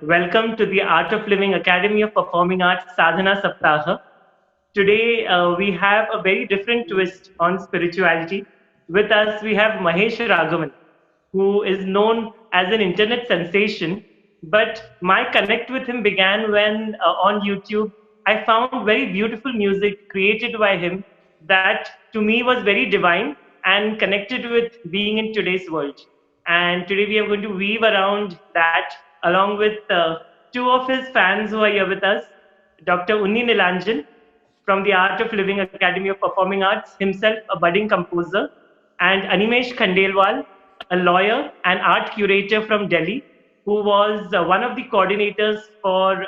welcome to the Art of Living Academy of Performing Arts Sadhana Saptaah. Today, we have a very different twist on spirituality. With us, we have Mahesh Raghvan, who is known as an internet sensation. But my connect with him began when on YouTube, I found very beautiful music created by him that to me was very divine and connected with being in today's world. And today we are going to weave around that along with two of his fans who are here with us, Dr. Unni Nilanjan from the Art of Living Academy of Performing Arts, himself a budding composer, and Animesh Khandelwal, a lawyer and art curator from Delhi, who was one of the coordinators for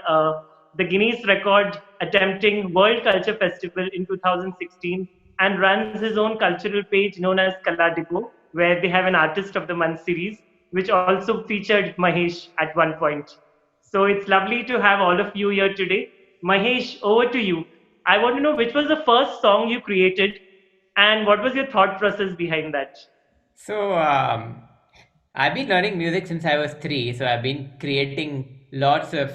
the Guinness record attempting World Culture Festival in 2016 and runs his own cultural page known as Kaladepot, where they have an Artist of the Month series, which also featured Mahesh at one point. So it's lovely to have all of you here today. Mahesh, over to you. I want to know which was the first song you created and what was your thought process behind that? So, I've been learning music since I was three. So, I've been creating lots of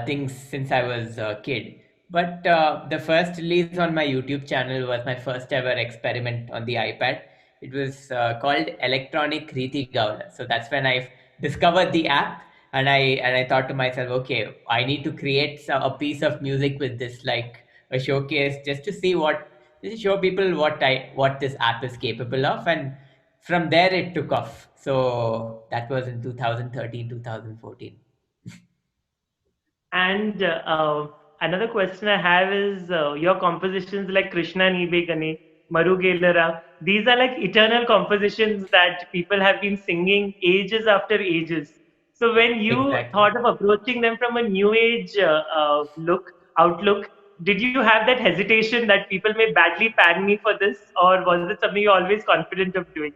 things since I was a kid. But the first release on my YouTube channel was my first ever experiment on the iPad. It was called Electronic Riti Gaula. So, that's when I discovered the app. And I thought to myself, okay, I need to create a piece of music with this, like a showcase, just to show people what this app is capable of. And from there it took off. So that was in 2013, 2014. And another question I have is your compositions like Krishna Nibe Gane, Maru Gelara, these are like eternal compositions that people have been singing ages after ages. So when you Exactly. thought of approaching them from a new age outlook, did you have that hesitation that people may badly pan me for this, or was it something you're always confident of doing?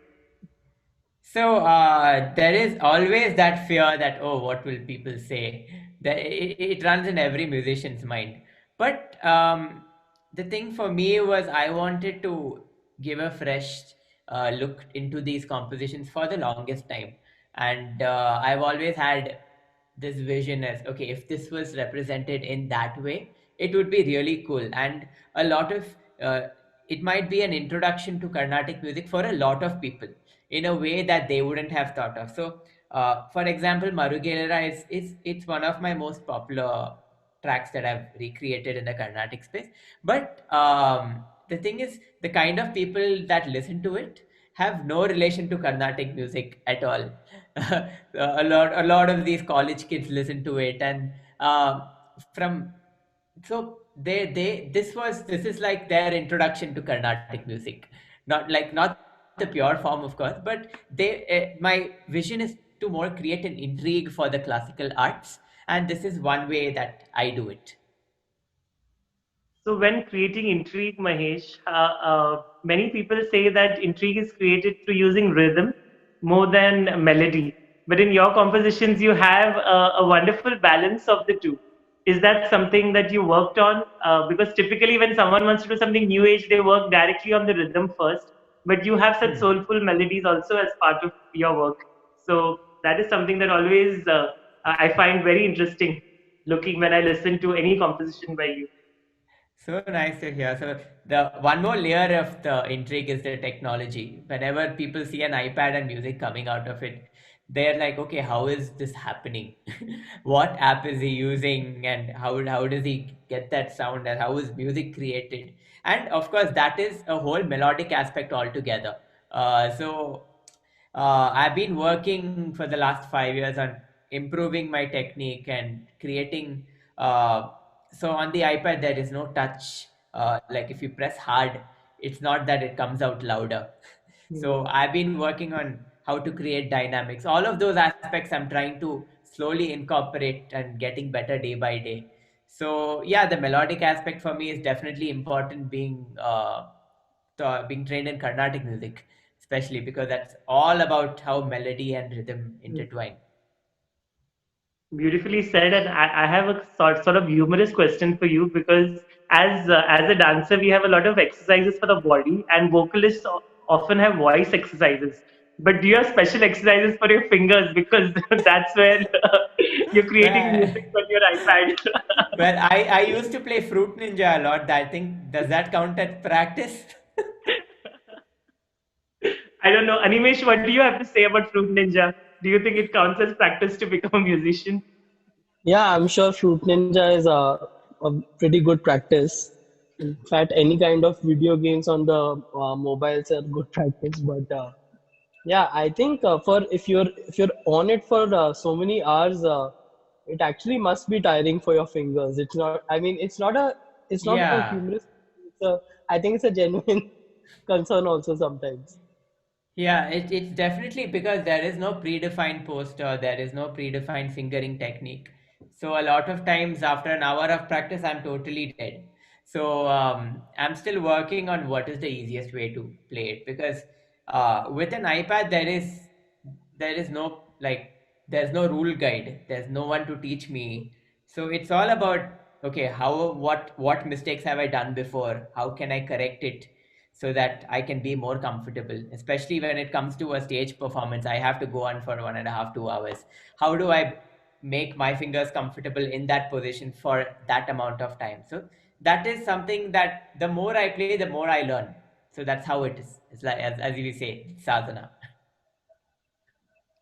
So there is always that fear that, oh, what will people say? That it runs in every musician's mind. But the thing for me was I wanted to give a fresh look into these compositions for the longest time. And I've always had this vision as, okay, if this was represented in that way, it would be really cool. And a lot of it might be an introduction to Carnatic music for a lot of people in a way that they wouldn't have thought of. So, for example, Marugelera is it's one of my most popular tracks that I've recreated in the Carnatic space. But the thing is, the kind of people that listen to it have no relation to Carnatic music at all. A lot of these college kids listen to it, and from so this is like their introduction to Carnatic music, not the pure form, of course, but they my vision is to more create an intrigue for the classical arts, and this is one way that I do it. So when creating intrigue, Mahesh, many people say that intrigue is created through using rhythm more than melody. But in your compositions, you have a wonderful balance of the two. Is that something that you worked on? Because typically, when someone wants to do something new age, they work directly on the rhythm first. But you have such Hmm. soulful melodies also as part of your work. So that is something that always I find very interesting looking when I listen to any composition by you. So nice to hear. So the one more layer of the intrigue is the technology. Whenever people see an iPad and music coming out of it, they're like, okay, how is this happening? What app is he using, and how does he get that sound, and how is music created? And of course, that is a whole melodic aspect altogether. So I've been working for the last 5 years on improving my technique and creating. So on the iPad, there is no touch. Like if you press hard, it's not that it comes out louder. So I've been working on how to create dynamics. All of those aspects I'm trying to slowly incorporate and getting better day by day. So yeah, the melodic aspect for me is definitely important. Being trained in Carnatic music, especially because that's all about how melody and rhythm Mm. intertwine. Beautifully said, and I have a sort of humorous question for you because as a dancer, we have a lot of exercises for the body, and vocalists often have voice exercises. But do you have special exercises for your fingers? Because that's where You're creating Well, music on your iPad. I used to play Fruit Ninja a lot. I think, does that count as practice? I don't know. Animesh, what do you have to say about Fruit Ninja? Do you think it counts as practice to become a musician? Yeah, I'm sure Fruit Ninja is a pretty good practice. In fact, any kind of video games on the mobiles are good practice. But yeah, I think for if you're on it for so many hours, it actually must be tiring for your fingers. It's not. I mean, it's not a Yeah. humorous. I think it's a genuine concern also sometimes. Yeah, it's definitely because there is no predefined poster, there is no predefined fingering technique. So a lot of times after an hour of practice, I'm totally dead. So I'm still working on what is the easiest way to play it, because with an iPad there is no, like, there's no rule guide, there's no one to teach me. So it's all about, okay, how, what mistakes have I done before, how can I correct it, so that I can be more comfortable, especially when it comes to a stage performance. I have to go on for 1.5 2 hours. How do I make my fingers comfortable in that position for that amount of time? So that is something that the more I play, the more I learn. So that's how it is. It's like, as you say, sadhana.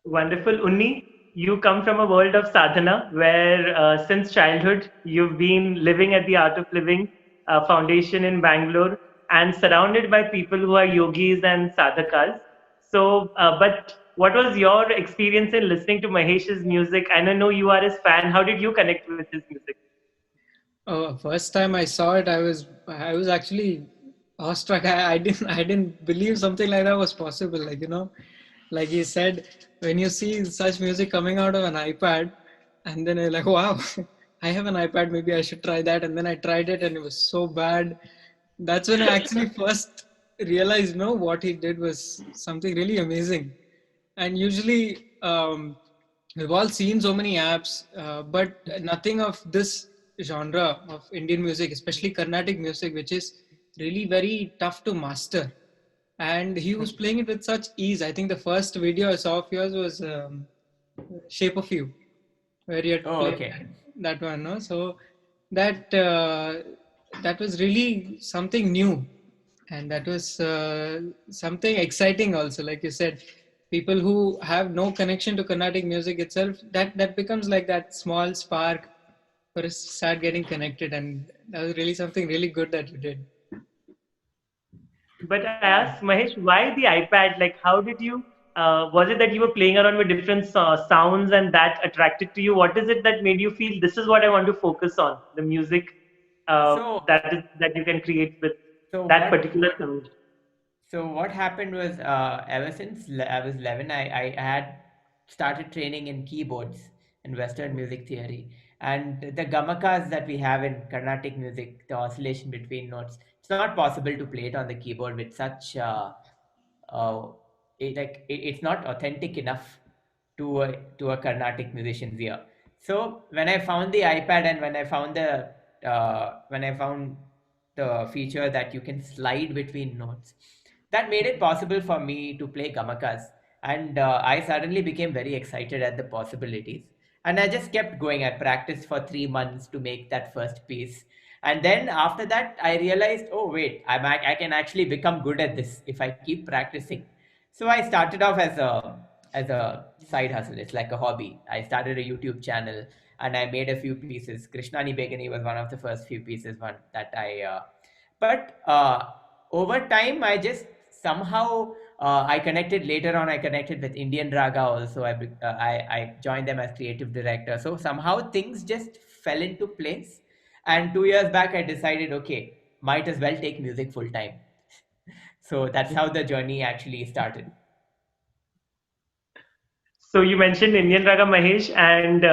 Wonderful. Unni, you come from a world of sadhana where since childhood you've been living at the Art of Living Foundation in Bangalore and surrounded by people who are yogis and sadhakas. So, but what was your experience in listening to Mahesh's music? I know you are his fan. How did you connect with his music? First time I saw it, I was actually awestruck. I didn't believe something like that was possible. Like, like he said, when you see such music coming out of an iPad, and then you're like, wow, I have an iPad, maybe I should try that. And then I tried it, and it was so bad. That's when I actually first realized, no, what he did was something really amazing. And usually, we've all seen so many apps, but nothing of this genre of Indian music, especially Carnatic music, which is really very tough to master. And he was playing it with such ease. I think the first video I saw of yours was Shape of You, where you had Oh, played okay. that one. No? So that that was really something new, and that was something exciting also. Like you said, people who have no connection to Carnatic music itself, that becomes like that small spark for us to start getting connected, and that was really something really good that you did. But I asked Mahesh, why the iPad? Like, how did you? Was it that you were playing around with different sounds and that attracted to you? What is it that made you feel this is what I want to focus on? The music So that you can create with so that what particular sound. So what happened was, ever since I was 11, I had started training in keyboards and Western music theory. And the gamakas that we have in Carnatic music, the oscillation between notes, it's not possible to play it on the keyboard with such, uh, it's not authentic enough to a Carnatic musician's ear. So when I found the iPad, and when I found the feature that you can slide between notes, that made it possible for me to play gamakas. And I suddenly became very excited at the possibilities. And I just kept going. I practiced for 3 months to make that first piece. And then after that, I realized, oh, wait, I can actually become good at this if I keep practicing. So I started off as a side hustle. It's like a hobby. I started a YouTube channel and I made a few pieces. Krishnani Begani was one of the first few pieces one that but over time, I just somehow I connected later on. I connected with Indian Raga also. I joined them as creative director. So somehow things just fell into place. And 2 years back, I decided, okay, might as well take music full time. So that's how the journey actually started. So you mentioned Indian Raga Mahesh, and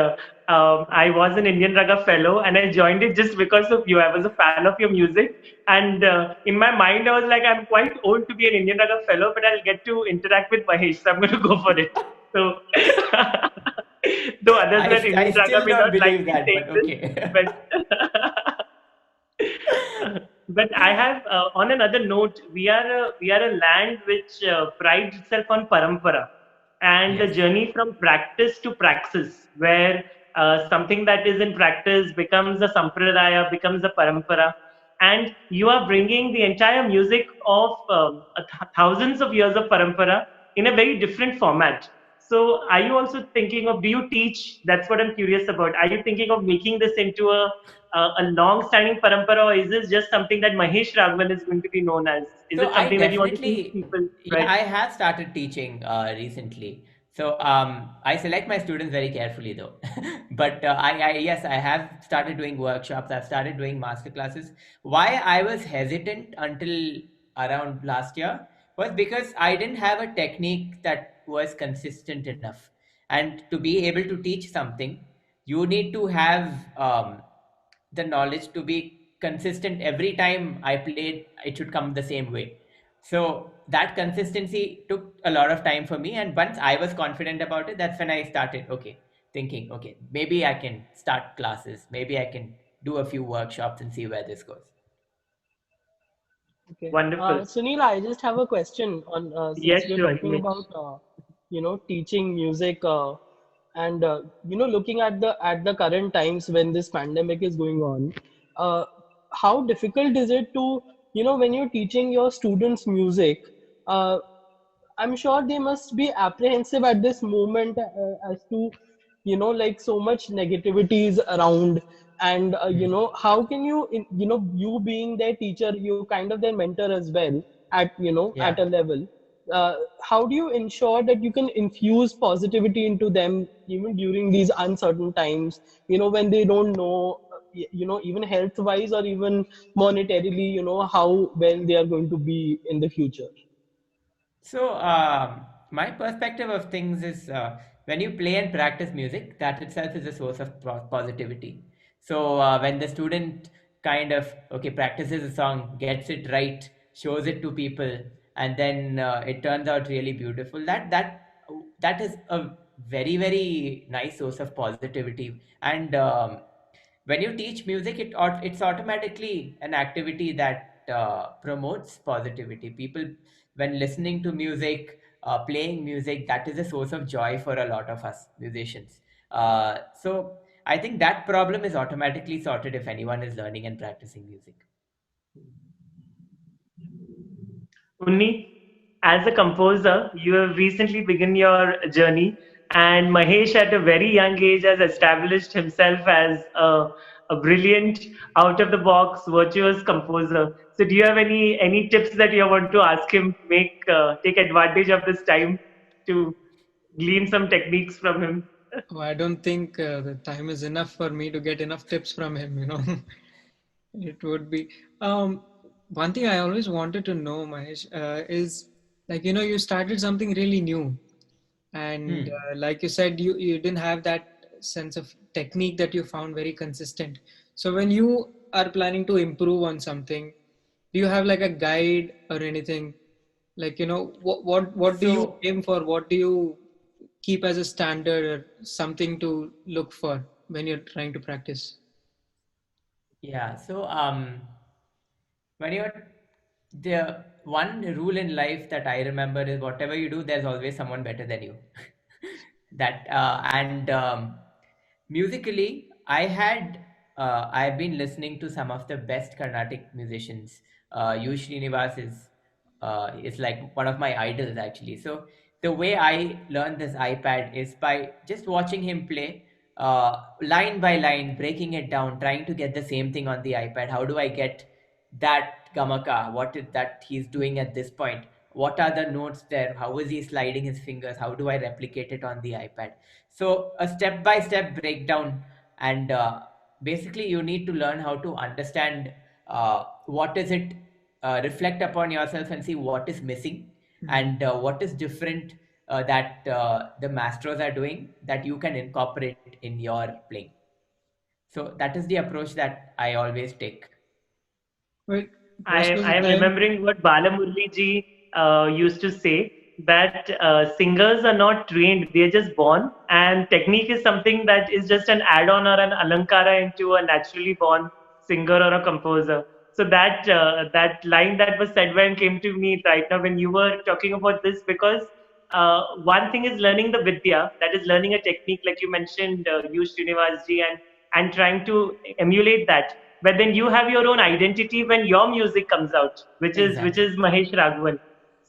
I was an Indian Raga fellow, and I joined it just because of you. I was a fan of your music, and in my mind, I was like, I'm quite old to be an Indian Raga fellow, but I'll get to interact with Mahesh, so I'm going to go for it. So, though others I, at st- I Indian Raga still may don't not like believe me that, saying but this, okay. but but I have on another note, we are a land which prides itself on parampara and the Yes. journey from practice to praxis, where something that is in practice becomes a sampradaya, becomes a parampara, and you are bringing the entire music of thousands of years of parampara in a very different format. So, are you also thinking of? Do you teach? That's what I'm curious about. Are you thinking of making this into a long-standing parampara, or is this just something that Mahesh Raghvan is going to be known as? Is So it I something that you want to teach definitely, people? yeah, Right. I have started teaching recently. So I select my students very carefully though. But yes, I have started doing workshops. I've started doing master classes. Why I was hesitant until around last year was because I didn't have a technique that was consistent enough. And to be able to teach something, you need to have the knowledge to be consistent. Every time I played, it should come the same way. So that consistency took a lot of time for me. And once I was confident about it, that's when I started, okay, thinking, okay, maybe I can start classes, maybe I can do a few workshops and see where this goes. Okay. Wonderful. Sunil, I just have a question on since Yes, we're sure, talking Animesh. about teaching music and looking at the current times when this pandemic is going on, uh, how difficult is it to when you're teaching your students music? Uh, I'm sure they must be apprehensive at this moment as to, like so much negativity is around. And, Hmm. how can you, you being their teacher, you kind of their mentor as well at, at Yeah. a level. How do you ensure that you can infuse positivity into them even during these uncertain times, when they don't know, even health wise or even monetarily, how well they are going to be in the future? So, my perspective of things is when you play and practice music, that itself is a source of positivity. So, when the student kind of okay practices a song, gets it right, shows it to people, and then it turns out really beautiful. That is a very nice source of positivity. And when you teach music, it's automatically an activity that promotes positivity. People, when listening to music, playing music, that is a source of joy for a lot of us musicians. So I think that problem is automatically sorted if anyone is learning and practicing music. Unni, as a composer, you have recently begun your journey, and Mahesh, at a very young age, has established himself as a brilliant, out of the box, virtuous composer. So, do you have any tips that you want to ask him? Take advantage of this time to glean some techniques from him. Oh, I don't think the time is enough for me to get enough tips from him, It would be. Um, One thing I always wanted to know, Mahesh, is like, you started something really new. And Hmm. like you said, you didn't have that sense of technique that you found very consistent. So when you are planning to improve on something, do you have like a guide or anything? Like, what do you So aim for? What do you keep as a standard or something to look for when you're trying to practice? yeah, when you're the one rule in life that I remember is whatever you do, there's always someone better than you. That and musically, I've been listening to some of the best Carnatic musicians. Yush Srinivas is like one of my idols actually. So the way I learned this iPad is by just watching him play line by line, breaking it down, trying to get the same thing on the iPad. How do I get that gamaka? What is that he's doing at this point? What are the notes there? How is he sliding his fingers? How do I replicate it on the iPad? So a step by step breakdown, and basically you need to learn how to understand what is it, reflect upon yourself and see what is missing, Mhm. and what is different that the masters are doing that you can incorporate in your playing. So that is the approach that I always take. Wait, I, most of I the am time, remembering what Balamurli ji used to say that singers are not trained, they are just born. And technique is something that is just an add on or an alankara into a naturally born singer or a composer. So that line that was said when came to me right now when you were talking about this, because one thing is learning the vidya, that is learning a technique, like you mentioned, Yush University, and trying to emulate that. But then you have your own identity when your music comes out, which is Exactly. Mahesh Raghvan.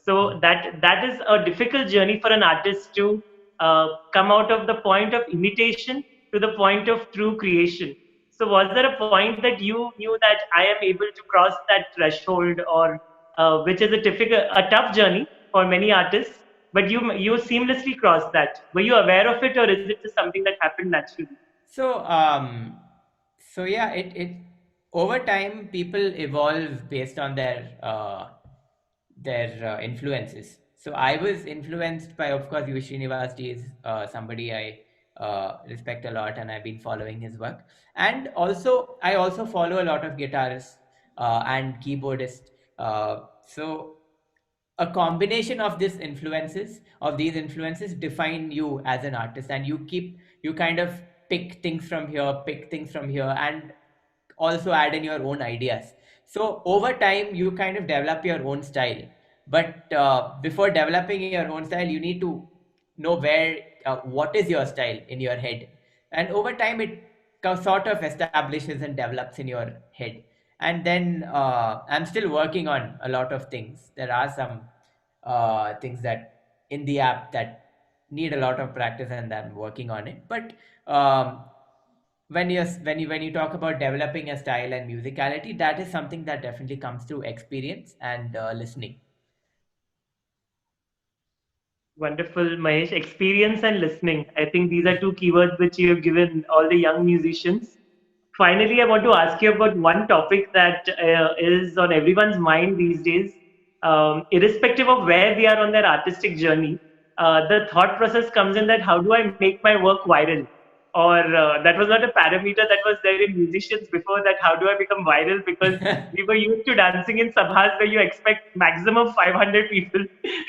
So that is a difficult journey for an artist to come out of the point of imitation to the point of true creation. So was there a point that you knew that I am able to cross that threshold, or which is a tough journey for many artists, but you seamlessly crossed that. Were you aware of it, or is it just something that happened naturally? So, so yeah, it over time people evolve based on their influences. So I was influenced by, of course, Yush University is somebody I respect a lot, and I've been following his work. And also, I also follow a lot of guitarists and keyboardists. So a combination of these influences define you as an artist, and you kind of pick things from here, and also add in your own ideas. So over time you kind of develop your own style, but before developing your own style you need to know where what is your style in your head, and over time it sort of establishes and develops in your head. And then I'm still working on a lot of things. There are some things that in the app that need a lot of practice, and I'm working on it. But when you talk about developing a style and musicality, that is something that definitely comes through experience and listening. Wonderful, Mahesh. Experience and listening. I think these are two keywords which you have given all the young musicians. Finally, I want to ask you about one topic that is on everyone's mind these days. Irrespective of where they are on their artistic journey, the thought process comes in that how do I make my work viral? Or that was not a parameter that was there in musicians before, that how do I become viral? Because we were used to dancing in sabhas where you expect maximum 500 people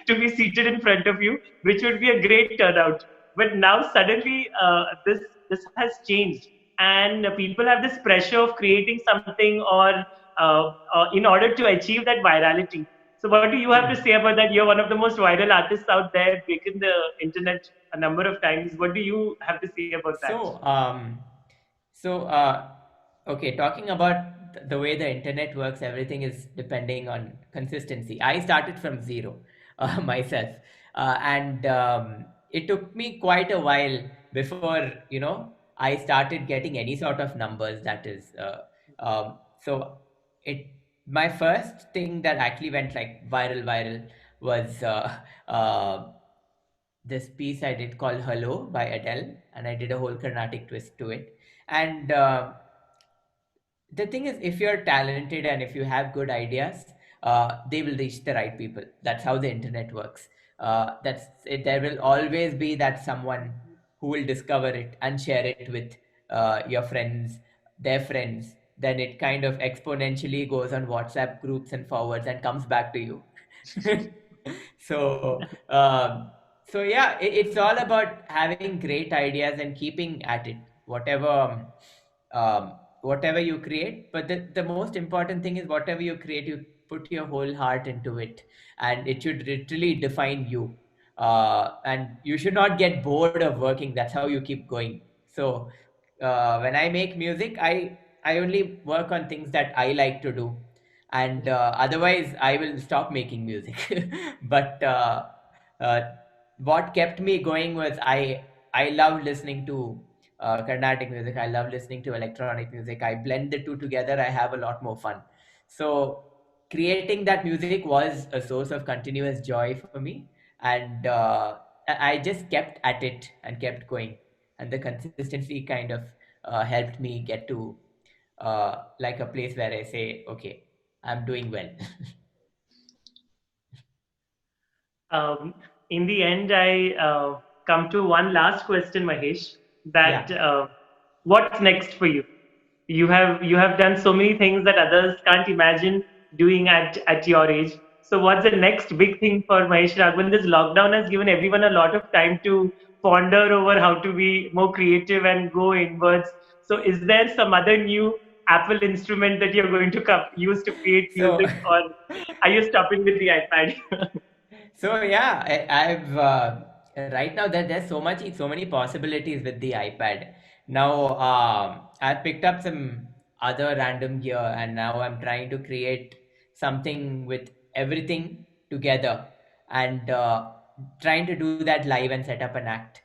to be seated in front of you, which would be a great turnout. But now suddenly this has changed, and people have this pressure of creating something, or in order to achieve that virality. So what do you have to say about that? You're one of the most viral artists out there, breaking the internet a number of times. What do you have to say about that? So, so okay, talking about the way the internet works, everything is depending on consistency. I started from zero myself, and it took me quite a while before I started getting any sort of numbers. That is, so it my first thing that actually went like viral was this piece I did called Hello by Adele, and I did a whole Carnatic twist to it. And the thing is, if you're talented and if you have good ideas, they will reach the right people. That's how the internet works. That's it. There will always be that someone who will discover it and share it with your friends, their friends. Then it kind of exponentially goes on WhatsApp groups and forwards and comes back to you. So, so yeah, it's all about having great ideas and keeping at it, whatever you create. But the most important thing is whatever you create, you put your whole heart into it, and it should literally define you. And you should not get bored of working. That's how you keep going. So when I make music, I only work on things that I like to do, and otherwise I will stop making music. But uh, what kept me going was I love listening to Carnatic music. I love listening to electronic music. I blend the two together. I have a lot more fun. So creating that music was a source of continuous joy for me, and I just kept at it and kept going, and the consistency kind of helped me get to like a place where I say, okay, I'm doing well. Um, in the end, I come to one last question, Mahesh. Yeah. That what's next for you? You have done so many things that others can't imagine doing at your age. So what's the next big thing for Mahesh Raghvan? This lockdown has given everyone a lot of time to ponder over how to be more creative and go inwards. So is there some other new Apple instrument that you're going to use to create So music, or are you stopping with the iPad? So yeah, I've right now there's so many possibilities with the iPad. Now I've picked up some other random gear, and now I'm trying to create something with everything together, and trying to do that live and set up an act.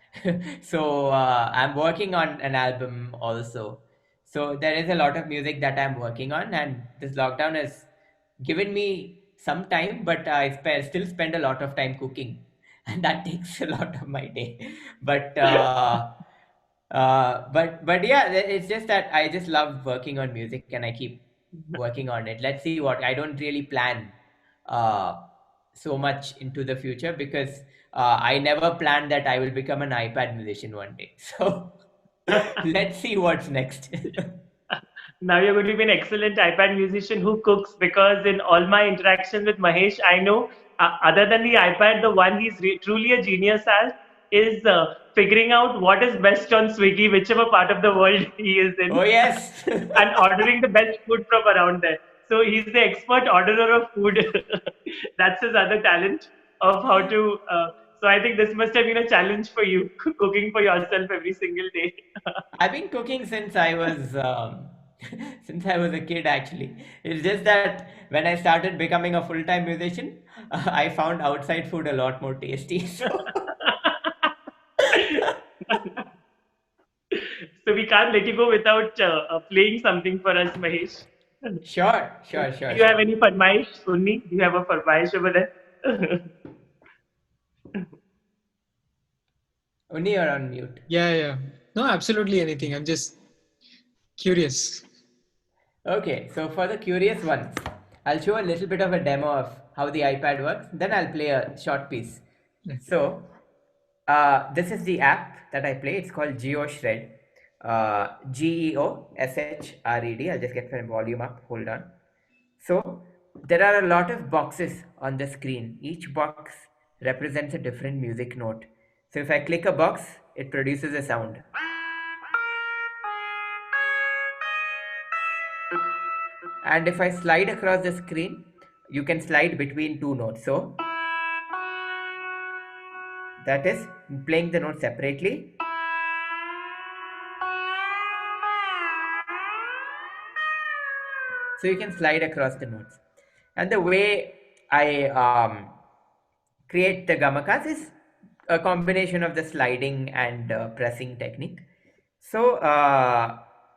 So I'm working on an album also. So there is a lot of music that I'm working on, and this lockdown has given me some time, but I still spend a lot of time cooking, and that takes a lot of my day. But but yeah, it's just that I just love working on music, and I keep working on it. Let's see what I don't really plan uh, so much into the future, because I never planned that I will become an iPad musician one day. So let's see what's next. Now you're going to be an excellent iPad musician who cooks, because in all my interactions with Mahesh, I know other than the iPad, the one he's truly a genius at is figuring out what is best on Swiggy, whichever part of the world he is in, Oh yes. and ordering the best food from around there. So he's the expert orderer of food. That's his other talent of how to. So I think this must have been a challenge for you, cooking for yourself every single day. I've been cooking since I was since I was a kid. Actually, it's just that when I started becoming a full-time musician, I found outside food a lot more tasty. So So we can't let you go without playing something for us, Mahesh. sure, sure, Do sure, you have sure. any farmaish, Unni? Do you have a farmaish over there? Only you're on mute. Yeah, yeah. No, absolutely anything. I'm just curious. Okay, so for the curious ones, I'll show a little bit of a demo of how the iPad works. Then I'll play a short piece. So, this is the app that I play. It's called Geoshred. Geoshred. I'll just get my volume up. Hold on. So, there are a lot of boxes on the screen. Each box represents a different music note. So, if I click a box, it produces a sound. And if I slide across the screen, you can slide between two notes. So that is playing the note separately. So you can slide across the notes. And the way I create the gamakas is a combination of the sliding and pressing technique. So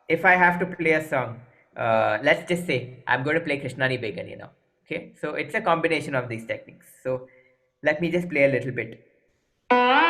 if I have to play a song, let's just say I'm going to play Krishnani Begani now. Okay, so it's a combination of these techniques. So let me just play a little bit. Uh,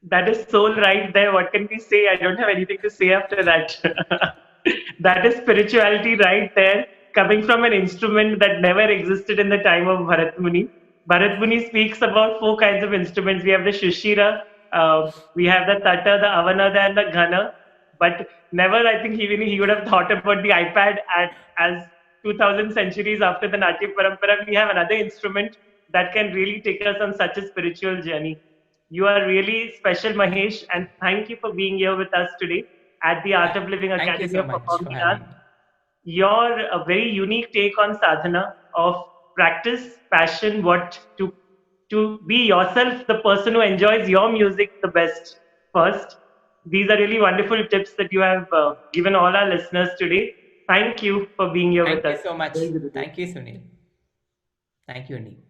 That is soul right there. What can we say? I don't have anything to say after that. That is spirituality right there, coming from an instrument that never existed in the time of Bharat Muni. Bharat Muni speaks about 4 kinds of instruments. We have the Shushira, we have the Tata, the Avanada, and the Ghana. But never, I think, even he would have thought about the iPad as 2000 centuries after the Natya Parampara. We have another instrument that can really take us on such a spiritual journey. You are really special, Mahesh, and thank you for being here with us today at the Art of Living Thank you Academy so of much for Performing having Arts. me. Your a very unique take on sadhana of practice, passion, what to be yourself, the person who enjoys your music the best first. These are really wonderful tips that you have given all our listeners today. Thank you for being here with Thank you us. so much. Very good. Thank you, Sunil. Thank you, Unni.